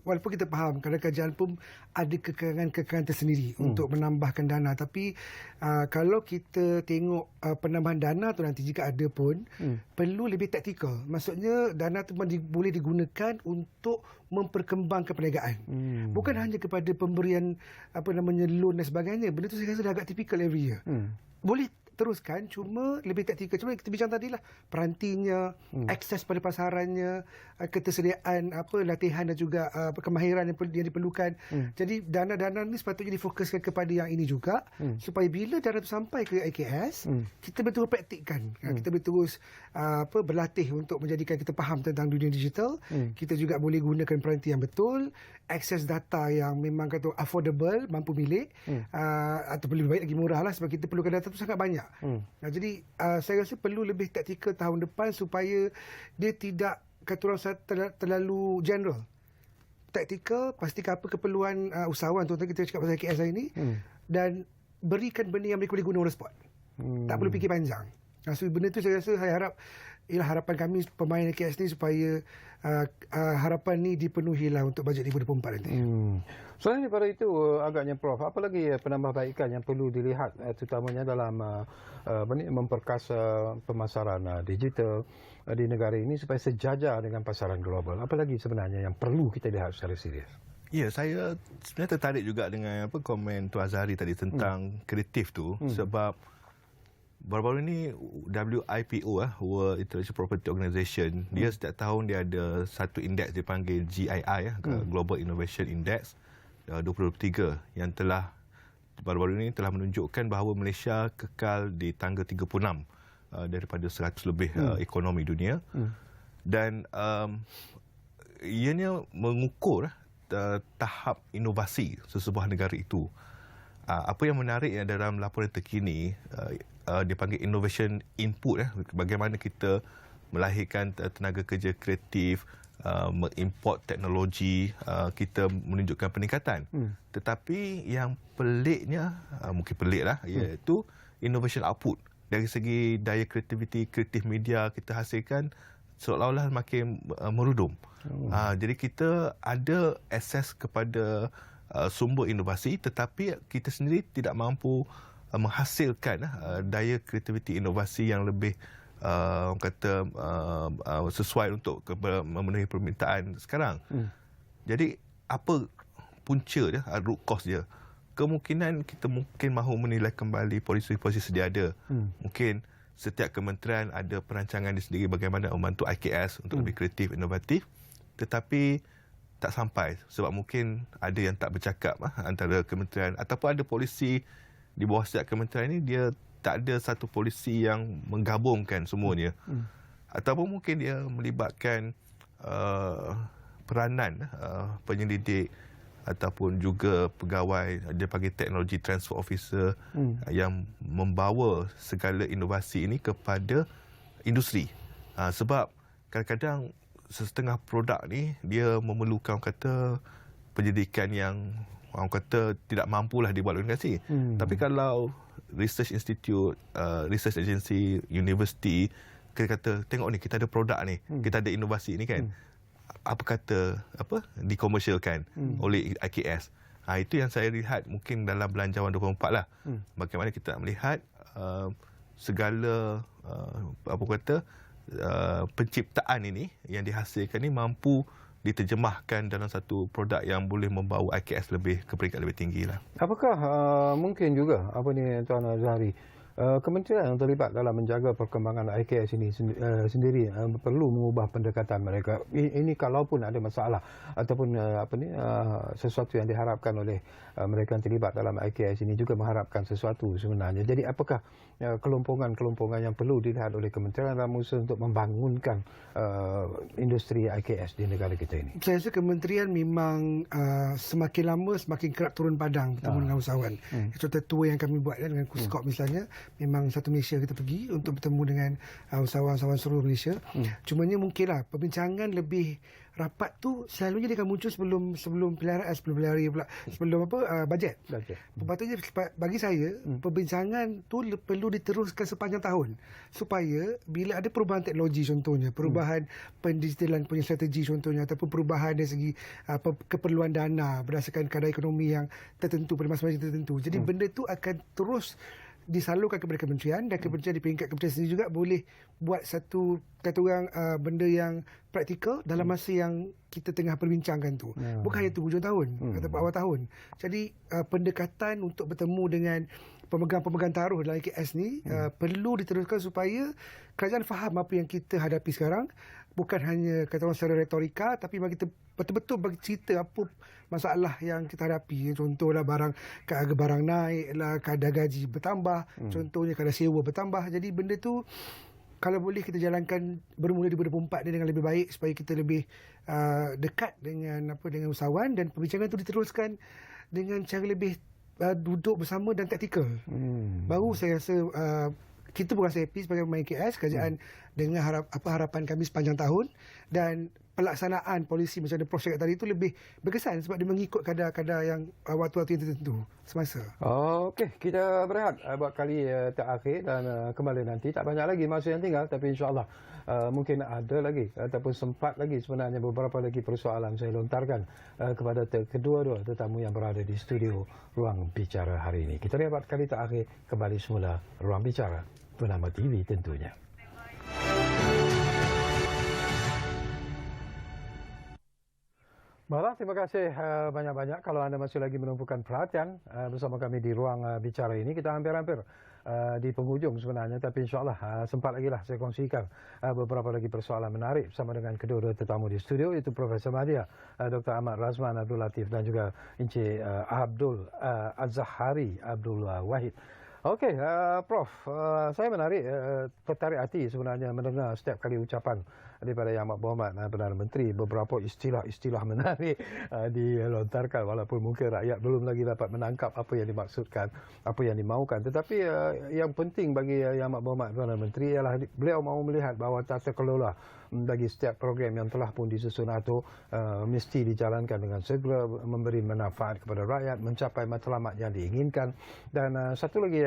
walaupun kita faham kadang kerajaan pun ada kekurangan tersendiri untuk menambahkan dana, tapi kalau kita tengok penambahan dana tu nanti jika ada pun perlu lebih taktikal. Maksudnya dana tu boleh digunakan untuk memperkembangkan perniagaan. Bukan hanya kepada pemberian loan dan sebagainya. Benda tu saya rasa dah agak typical every year. Boleh teruskan, cuma lebih taktikal. Cuma kita bincang tadilah, perantinya, akses pada pasarannya, ketersediaan latihan dan juga kemahiran yang diperlukan. Jadi dana-dana ni sepatutnya difokuskan kepada yang ini juga, supaya bila dana itu sampai ke IKS, kita betul praktikkan. Kita betul berlatih untuk menjadikan kita faham tentang dunia digital. Kita juga boleh gunakan peranti yang betul, akses data yang memang kata affordable, mampu milik, atau lebih baik lagi murah lah, sebab kita perlukan data itu sangat banyak. Jadi saya rasa perlu lebih taktikal tahun depan supaya dia tidak kata orang terlalu general. Taktikal, pastikan apa keperluan usahawan, terutama kita cakap pasal KS hari ini, dan berikan benda yang mereka boleh guna on the spot. Tak perlu fikir panjang. So benda tu saya rasa, saya harap, ialah harapan kami pemain KS ni supaya harapan ni dipenuhilah untuk bajet 2024 nanti. Selain daripada itu, agaknya Prof, apa lagi penambahbaikan yang perlu dilihat terutamanya dalam memperkasa pemasaran digital di negara ini supaya sejajar dengan pasaran global? Apa lagi sebenarnya yang perlu kita lihat secara serius? Ya, saya sebenarnya tertarik juga dengan komen Tuan Azhari tadi tentang kreatif tu, sebab baru-baru ini WIPO, World Intellectual Property Organization, dia setiap tahun dia ada satu indeks dipanggil GII, Global Innovation Index 2023, yang telah baru-baru ini telah menunjukkan bahawa Malaysia kekal di tangga 36 daripada 100 lebih ekonomi dunia. Dan ianya mengukur tahap inovasi sesebuah negara itu. Apa yang menarik dalam laporan terkini, dipanggil innovation input, bagaimana kita melahirkan tenaga kerja kreatif, mengimport teknologi, kita menunjukkan peningkatan. Tetapi yang peliknya, mungkin peliklah, iaitu innovation output. Dari segi daya kreatif media kita hasilkan seolah-olah makin merudum. Jadi kita ada akses kepada sumber inovasi, tetapi kita sendiri tidak mampu menghasilkan daya kreativiti inovasi yang lebih sesuai untuk memenuhi permintaan sekarang. Jadi apa punca dia, root cause dia? Kemungkinan kita mungkin mahu menilai kembali polisi-polisi sedia ada. Mungkin setiap kementerian ada perancangan di sendiri bagaimana membantu IKS untuk lebih kreatif, inovatif, tetapi tak sampai sebab mungkin ada yang tak bercakap antara kementerian, ataupun ada polisi di bawah setiap kementerian ini dia tak ada satu polisi yang menggabungkan semuanya. Ataupun mungkin dia melibatkan peranan penyelidik ataupun juga pegawai, dia panggil teknologi transfer officer, yang membawa segala inovasi ini kepada industri. Sebab kadang-kadang setengah produk ni dia memerlukan kata pendidikan yang orang kata tidak mampulah dibuat oleh organisasi. Tapi kalau research institute, research agency, university, kita kata tengok ni kita ada produk ni, kita ada inovasi ni kan. Dikomersialkan oleh IKS. Itu yang saya lihat mungkin dalam Belanjawan 24 lah. Bagaimana kita nak melihat segala penciptaan ini yang dihasilkan ni mampu diterjemahkan dalam satu produk yang boleh membawa IKS lebih ke peringkat lebih tinggi lah. Apakah mungkin juga Tuan Azhari, kementerian yang terlibat dalam menjaga perkembangan IKS ini sendiri perlu mengubah pendekatan mereka. Ini kalaupun ada masalah ataupun sesuatu yang diharapkan oleh mereka yang terlibat dalam IKS ini juga mengharapkan sesuatu sebenarnya. Jadi apakah kelompongan-kelompongan yang perlu dilihat oleh kementerian dalam usaha untuk membangunkan industri IKS di negara kita ini? Saya rasa kementerian memang semakin lama semakin kerap turun padang bertemu dengan usahawan. Contoh tour yang kami buat dengan KUSKOP misalnya, memang satu Malaysia kita pergi untuk bertemu dengan usahawan-usahawan seluruh Malaysia. Cumanya mungkinlah perbincangan lebih rapat tu selalunya dia akan muncul sebelum pilihan raya, sebelum bajet. Patutnya bagi saya perbincangan tu perlu diteruskan sepanjang tahun supaya bila ada perubahan teknologi contohnya, perubahan pendigitalan punya strategi contohnya, ataupun perubahan dari segi keperluan dana berdasarkan kadar ekonomi yang tertentu pada masa-masa tertentu. Jadi benda tu akan terus disalurkan kepada kementerian, dan kementerian di peringkat kementerian sendiri juga boleh buat satu benda yang praktikal dalam masa yang kita tengah perbincangkan tu. Bukan hanya hujung tahun atau awal tahun. Jadi pendekatan untuk bertemu dengan pemegang-pemegang taruh dalam IKS ni perlu diteruskan supaya kerajaan faham apa yang kita hadapi sekarang. Bukan hanya kata orang secara retorika, tapi bagi kita betul-betul bagi cerita apa masalah yang kita hadapi. Contohlah harga barang naik lah, kadar gaji bertambah, contohnya kadar sewa bertambah. Jadi benda tu kalau boleh kita jalankan bermula di 2024 ni dengan lebih baik supaya kita lebih dekat dengan usahawan, dan perbincangan tu diteruskan dengan cara lebih duduk bersama dan taktikal. Baru saya rasa kita pun rasa happy sebagai pemain KS, kerajaan dengan harapan kami sepanjang tahun, dan pelaksanaan polisi macam ada Prof cakap tadi itu lebih berkesan sebab dia mengikut kadar-kadar yang waktu-waktu yang tertentu semasa. Okey, kita berehat buat kali terakhir dan kembali nanti. Tak banyak lagi masa yang tinggal, tapi insya-Allah mungkin ada lagi ataupun sempat lagi sebenarnya beberapa lagi persoalan saya lontarkan kepada kedua-dua tetamu yang berada di studio Ruang Bicara hari ini. Kita rehat kali terakhir, kembali semula Ruang Bicara Bernama TV tentunya. Baiklah, terima kasih banyak-banyak. Kalau anda masih lagi menumpukan perhatian bersama kami di Ruang Bicara ini, kita hampir-hampir di penghujung sebenarnya, tapi insyaAllah sempat lagi lah saya kongsikan beberapa lagi persoalan menarik bersama dengan kedua-dua tetamu di studio, itu Profesor Madya, Dr. Ahmad Razman Abdul Latif dan juga Encik Abdul Azhari Abdul Wahid. Okey, Prof, saya tertarik hati sebenarnya mendengar setiap kali ucapan daripada Yang Amat Berhormat Perdana Menteri. Beberapa istilah-istilah menarik dilontarkan, walaupun mungkin rakyat belum lagi dapat menangkap apa yang dimaksudkan, apa yang dimaukan. Tetapi yang penting bagi Yang Amat Berhormat Perdana Menteri ialah beliau mahu melihat bahawa tata kelola bagi setiap program yang telah pun disusun atau mesti dijalankan dengan segera, memberi manfaat kepada rakyat, mencapai matlamat yang diinginkan. Dan satu lagi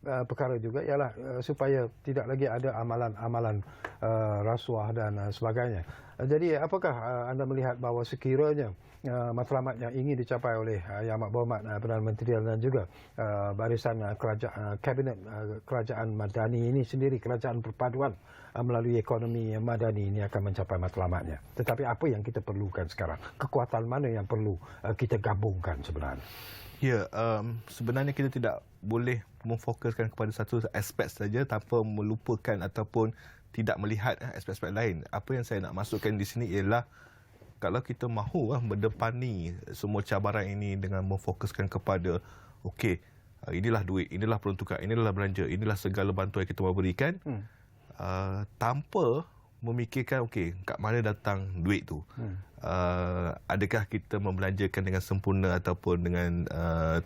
perkara juga ialah supaya tidak lagi ada amalan-amalan rasuah dan sebagainya. Jadi apakah anda melihat bahawa sekiranya matlamat yang ingin dicapai oleh Yang Amat Berhormat Perdana Menteri dan juga barisan kabinet kerajaan madani ini sendiri, kerajaan perpaduan melalui ekonomi madani ini akan mencapai matlamatnya. Tetapi apa yang kita perlukan sekarang? Kekuatan mana yang perlu kita gabungkan sebenarnya? Ya, sebenarnya kita tidak boleh memfokuskan kepada satu aspek saja tanpa melupakan ataupun tidak melihat aspek-aspek lain. Apa yang saya nak masukkan di sini ialah kalau kita mahu mendepani semua cabaran ini dengan memfokuskan kepada okey, inilah duit, inilah peruntukan, inilah belanja, inilah segala bantuan yang kita mahu berikan, tanpa memikirkan okey, kat mana datang duit tu. Adakah kita membelanjakan dengan sempurna ataupun dengan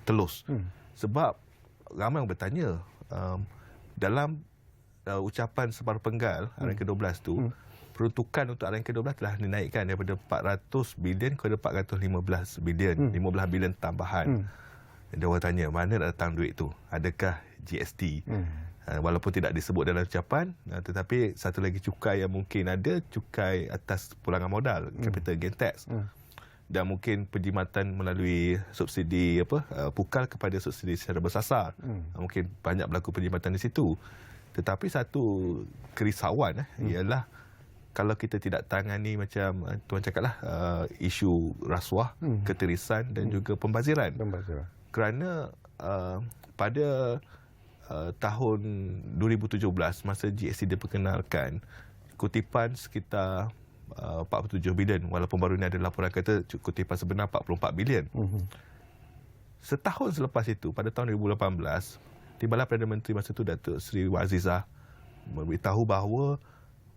telus? Sebab ramai yang bertanya dalam ucapan Separuh Penggal hari ke-12 tu, peruntukan untuk arah yang ke-12 telah dinaikkan daripada 400 bilion kepada 415 bilion. 15 bilion tambahan. Dia orang tanya, mana nak datang duit tu? Adakah GST? Walaupun tidak disebut dalam ucapan, tetapi satu lagi cukai yang mungkin ada, cukai atas pulangan modal, capital gain tax. Dan mungkin penjimatan melalui subsidi pukal kepada subsidi secara bersasar. Mungkin banyak berlaku penjimatan di situ. Tetapi satu kerisauan ialah kalau kita tidak tangani macam tuan cakaplah isu rasuah, ketirisan dan juga pembaziran. Kerana pada tahun 2017 masa GST diperkenalkan, kutipan sekitar 47 bilion, walaupun baru ini ada laporan kata kutipan sebenar 44 bilion. Setahun selepas itu, pada tahun 2018, tibalah Perdana Menteri masa itu Datuk Seri Azizah memberitahu bahawa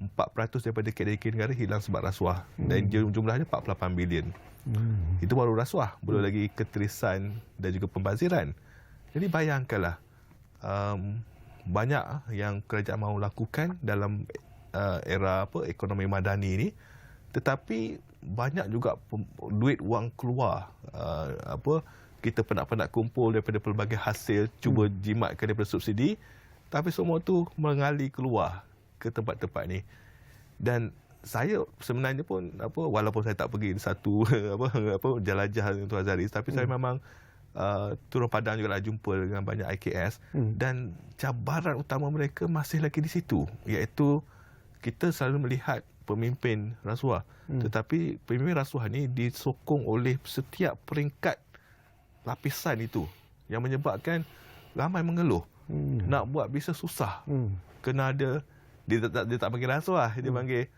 4% daripada KDK negara hilang sebab rasuah, dan jumlahnya 48 bilion. Itu baru rasuah, belum lagi ketirisan dan juga pembaziran. Jadi bayangkanlah, banyak yang kerajaan mahu lakukan dalam era ekonomi madani ini, tetapi banyak juga duit wang keluar. Kita penat-penat kumpul daripada pelbagai hasil, cuba jimatkan daripada subsidi, tapi semua tu mengalir keluar ke tempat-tempat ni. Dan saya sebenarnya pun walaupun saya tak pergi satu jelajah Tuan Azaris, tapi saya memang turun padang juga nak jumpa dengan banyak IKS, dan cabaran utama mereka masih lagi di situ, iaitu kita selalu melihat pemimpin rasuah, tetapi pemimpin rasuah ni disokong oleh setiap peringkat lapisan itu, yang menyebabkan ramai mengeluh. Nak buat bisnes susah. Kena ada, dia tak panggil rasuah, dia panggil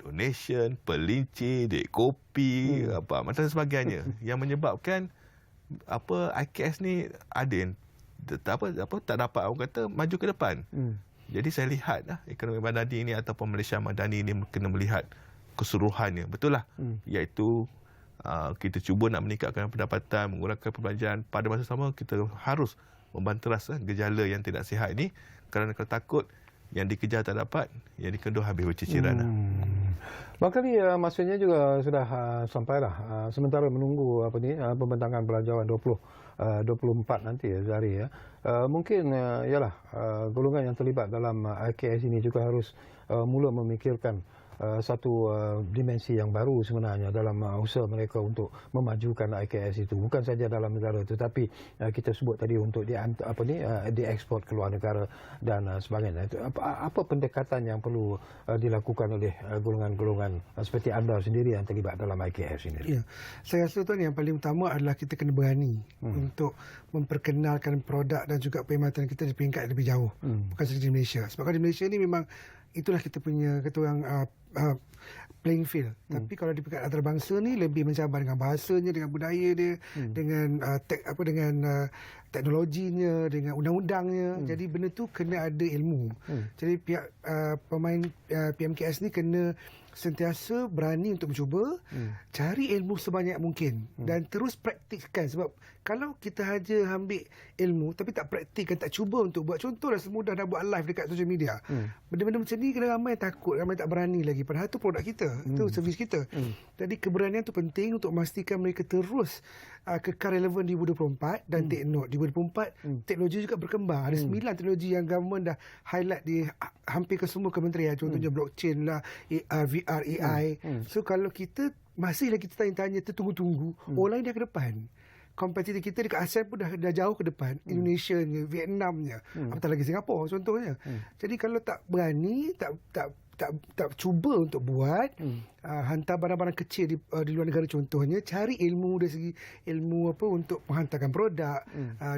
donation, pelinci, dek kopi, macam sebagainya, yang menyebabkan IKS ni ada yang tak dapat orang kata maju ke depan. Jadi saya lihat ekonomi madani ini ataupun Malaysia madani ini kena melihat keseluruhannya. Betul lah. Iaitu kita cuba nak meningkatkan pendapatan, mengurangkan perbelanjaan. Pada masa sama kita harus membanteras gejala yang tidak sihat ini, kerana kalau takut yang dikejar tak dapat, yang dikendur habis berciciran. Barangkali masanya juga sudah sampailah. Sementara menunggu pembentangan belanjawan 24 nanti Zahri. Mungkin ialah golongan yang terlibat dalam IKS ini juga harus mula memikirkan satu dimensi yang baru sebenarnya dalam usaha mereka untuk memajukan IKS itu, bukan saja dalam negara tetapi kita sebut tadi untuk diekspor ke luar negara dan sebagainya. Apa pendekatan yang perlu dilakukan oleh golongan-golongan seperti anda sendiri yang terlibat dalam IKS ini? Ya, saya rasa tuan, yang paling utama adalah kita kena berani untuk memperkenalkan produk dan juga perkhidmatan kita di peringkat lebih jauh, bukan saja di Malaysia. Sebab di Malaysia ni memang itulah kita punya playing field. Tapi kalau di peringkat antarabangsa ni lebih mencabar dengan bahasanya, dengan budaya dia, dengan teknologinya, dengan undang-undangnya. Jadi benda tu kena ada ilmu. Jadi pihak pemain PMKS ni kena sentiasa berani untuk mencuba, cari ilmu sebanyak mungkin dan terus praktikkan. Sebab kalau kita saja ambil ilmu tapi tak praktikkan, tak cuba untuk buat, contohlah semudah nak buat live dekat social media. Benda-benda macam ni kena ramai takut, ramai tak berani lagi. Padahal itu produk kita, itu servis kita. Jadi keberanian tu penting untuk memastikan mereka terus kekal relevan di 2024 dan take note. Di 2024 teknologi juga berkembang. Ada 9 teknologi yang government dah highlight di hampir ke semua kementerian. Contohnya blockchain lah, AR, VR, AI. So kalau kita masih lagi tanya-tanya, tertunggu-tunggu, orang lain dah ke depan. Kompetitor kita dekat ASEAN pun dah jauh ke depan. Indonesia nya, Vietnamnya, apatah lagi Singapura contohnya. Jadi kalau tak berani, tak cuba untuk buat, hantar barang-barang kecil di luar negara contohnya, cari ilmu dari segi ilmu untuk menghantarkan produk,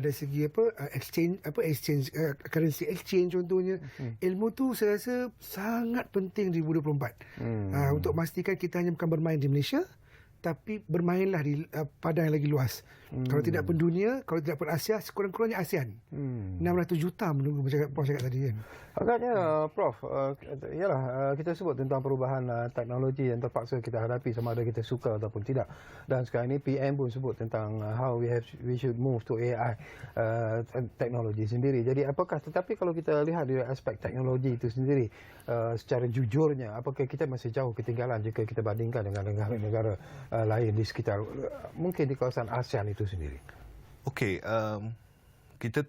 dari segi exchange, currency exchange contohnya. Ilmu tu saya rasa sangat penting di 2024. Untuk memastikan kita hanya bukan bermain di Malaysia, tapi bermainlah di padang yang lagi luas. Kalau tidak pun dunia, kalau tidak pun Asia, sekurang-kurangnya ASEAN. 600 juta menunggu macam Puan cakap tadi kan. Agaknya, Prof, ialah kita sebut tentang perubahan teknologi yang terpaksa kita hadapi sama ada kita suka ataupun tidak. Dan sekarang ini PM pun sebut tentang how we should move to AI teknologi sendiri. Jadi tetapi kalau kita lihat dari aspek teknologi itu sendiri secara jujurnya, apakah kita masih jauh ketinggalan jika kita bandingkan dengan negara-negara lain di sekitar mungkin di kawasan ASEAN itu sendiri? Okey, kita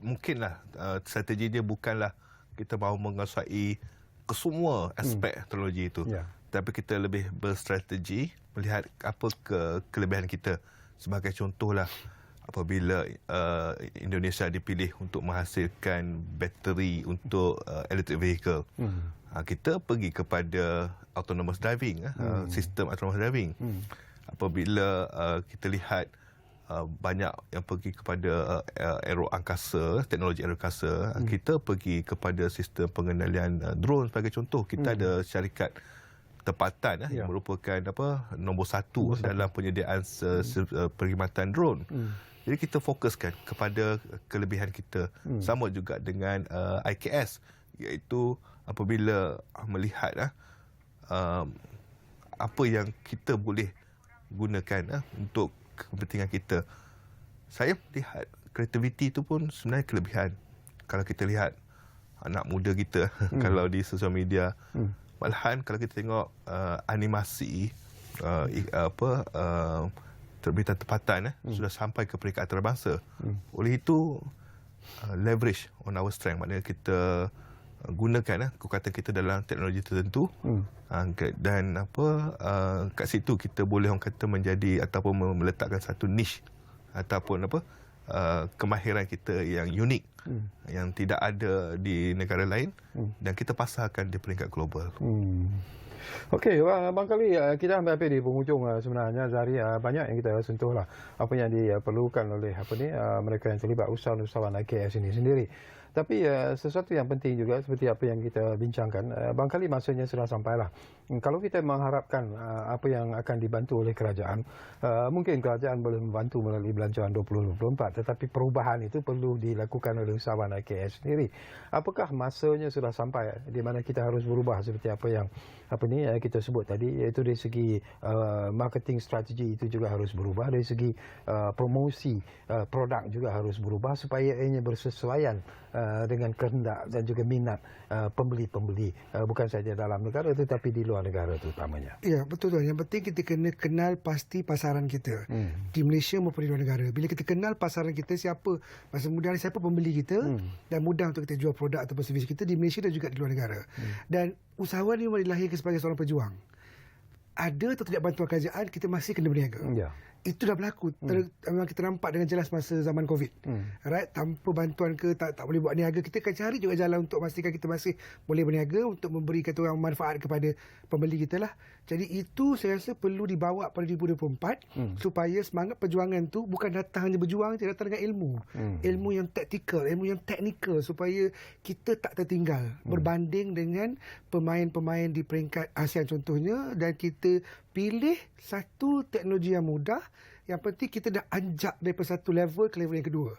mungkinlah strategi dia bukanlah kita mahu menguasai kesemua aspek teknologi itu. Ya. Tapi kita lebih berstrategi melihat apa kelebihan kita. Sebagai contohlah, apabila Indonesia dipilih untuk menghasilkan bateri untuk electric vehicle, kita pergi kepada autonomous driving, sistem autonomous driving. Apabila kita lihat banyak yang pergi kepada aeroangkasa, teknologi aeroangkasa, kita pergi kepada sistem pengendalian drone sebagai contoh. Kita ada syarikat tempatan yang merupakan nombor satu dalam penyediaan perkhidmatan drone. Jadi kita fokuskan kepada kelebihan kita. Sama juga dengan IKS, iaitu apabila melihat apa yang kita boleh gunakan untuk kepentingan kita. Saya melihat kreativiti itu pun sebenarnya kelebihan. Kalau kita lihat anak muda kita kalau di sosial media, malahan kalau kita tengok animasi terbitan tempatan sudah sampai ke peringkat antarabangsa. Oleh itu leverage on our strength, maknanya kita gunakan kekuatan kita dalam teknologi tertentu, dan kat situ kita boleh orang kata menjadi ataupun meletakkan satu niche ataupun kemahiran kita yang unik, yang tidak ada di negara lain, dan kita pasarkan di peringkat global. Okey, barangkali kita hampir di penghujung sebenarnya, Zahri. Banyak yang kita sentuhlah apa yang diperlukan oleh mereka yang terlibat usahawan IKS ini sendiri. Tapi sesuatu yang penting juga seperti apa yang kita bincangkan, barangkali masanya sudah sampailah. Kalau kita mengharapkan apa yang akan dibantu oleh kerajaan, mungkin kerajaan boleh membantu melalui belanjawan 2024, tetapi perubahan itu perlu dilakukan oleh usahawan IKS sendiri. Apakah masanya sudah sampai di mana kita harus berubah seperti apa yang kita sebut tadi, iaitu dari segi marketing strategi itu juga harus berubah, dari segi promosi produk juga harus berubah supaya ianya bersesuaian dengan kehendak dan juga minat pembeli-pembeli, bukan saja dalam negara tetapi di luar negara terutamanya. Ya, betul tuan. Yang penting kita kena kenal pasti pasaran kita di Malaysia maupun di luar negara. Bila kita kenal pasaran kita, siapa masa mudah siapa pembeli kita, dan mudah untuk kita jual produk ataupun servis kita di Malaysia dan juga di luar negara. Dan usahawan ini dilahirkan sebagai seorang pejuang. Ada atau tidak bantuan kerajaan, kita masih kena berniaga. Ya. Itu dah berlaku. Memang kita nampak dengan jelas masa zaman COVID. Right? Tanpa bantuan tak boleh buat niaga. Kita akan cari juga jalan untuk pastikan kita masih boleh berniaga untuk memberi kata orang manfaat kepada pembeli kita lah. Jadi itu saya rasa perlu dibawa pada 2024 supaya semangat perjuangan tu bukan datang hanya berjuang, dia datang dengan ilmu. Ilmu yang taktikal, ilmu yang teknikal supaya kita tak tertinggal berbanding dengan pemain-pemain di peringkat ASEAN contohnya, dan kita pilih satu teknologi yang mudah. Yang penting kita dah anjak daripada satu level ke level yang kedua,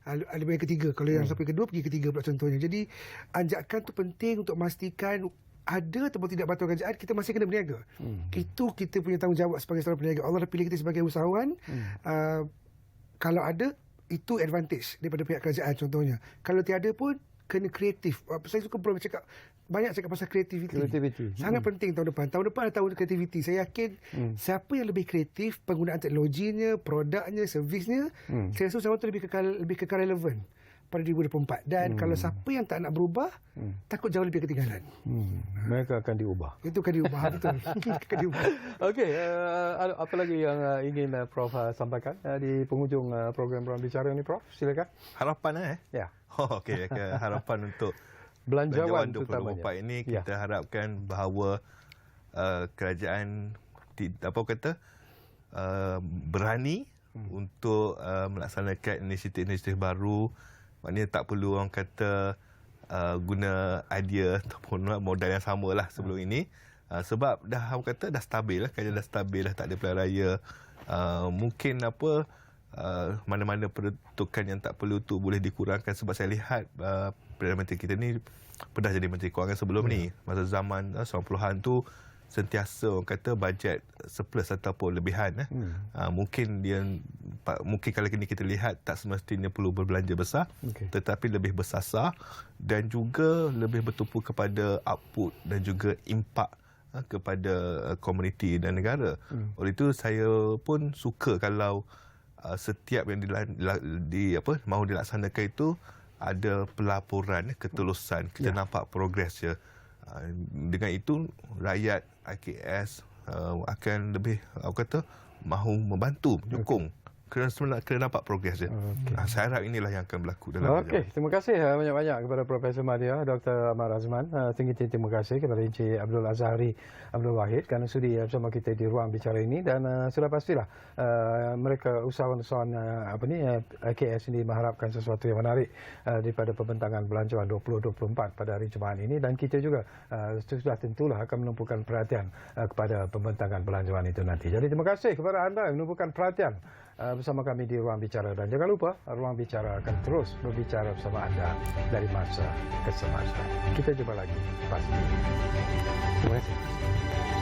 level yang ketiga. Kalau yang sampai kedua, pergi ketiga pula contohnya. Jadi anjakan tu penting untuk memastikan ada ataupun tidak bantuan kerajaan, kita masih kena berniaga. Itu kita punya tanggungjawab sebagai seorang peniaga. Allah dah pilih kita sebagai usahawan. Kalau ada, itu advantage daripada pihak kerajaan contohnya. Kalau tiada pun kena kreatif. Saya suka banyak cakap pasal kreativiti. Sangat penting tahun depan. Tahun depan adalah tahun kreativiti. Saya yakin siapa yang lebih kreatif penggunaan teknologinya, produknya, servisnya, saya rasa usahawan itu lebih kekal relevan pada 2024. Dan kalau siapa yang tak nak berubah, takut jauh lebih ketinggalan. Mereka akan diubah. Itu akan diubah, betul. Akan diubah. Okey, apa lagi yang ingin Prof sampaikan di penghujung program Ruang Bicara ini, Prof? Silakan. Harapan Ya. Okey, harapan untuk Belanjawan 2024 ini kita harapkan bahawa kerajaan berani untuk melaksanakan inisiatif-inisiatif baru. Maknanya tak perlu orang kata guna idea ataupun modal yang samalah sebelum ini. Sebab dah orang kata dah stabil lah, kerajaan dah stabil lah, tak ada pilihan raya. Mungkin mana-mana peruntukan yang tak perlu tu boleh dikurangkan, sebab saya lihat Perdana Menteri kita ni pernah jadi Menteri Kewangan sebelum ni. Masa zaman 90-an tu sentiasa orang kata bajet surplus ataupun lebihan. Mungkin kalau kini kita lihat tak semestinya perlu berbelanja besar, tetapi lebih bersasar dan juga lebih bertumpu kepada output dan juga impak kepada komuniti dan negara. Oleh itu saya pun suka kalau setiap yang mahu dilaksanakan itu ada pelaporan ketulusan, kita nampak progres je. Dengan itu rakyat IKS akan lebih mahu membantu, menyokong. Kena nampak progres je. Saya harap inilah yang akan berlaku dalam terima kasih banyak-banyak kepada Profesor Madya, Dr. Ahmad Razman. Tinggi terima kasih kepada Encik Abdul Azhari Abdul Wahid kerana sudi bersama kita di ruang bicara ini, dan sudah pastilah mereka usahawan-usahawan IKS ini mengharapkan sesuatu yang menarik daripada pembentangan belanjawan 2024 pada hari Jumaat ini, dan kita juga sudah tentulah akan menumpukan perhatian kepada pembentangan belanjawan itu nanti. Jadi terima kasih kepada anda yang menumpukan perhatian bersama kami di Ruang Bicara, dan jangan lupa Ruang Bicara akan terus berbicara bersama anda dari masa ke semasa. Kita jumpa lagi pasti. Terima kasih.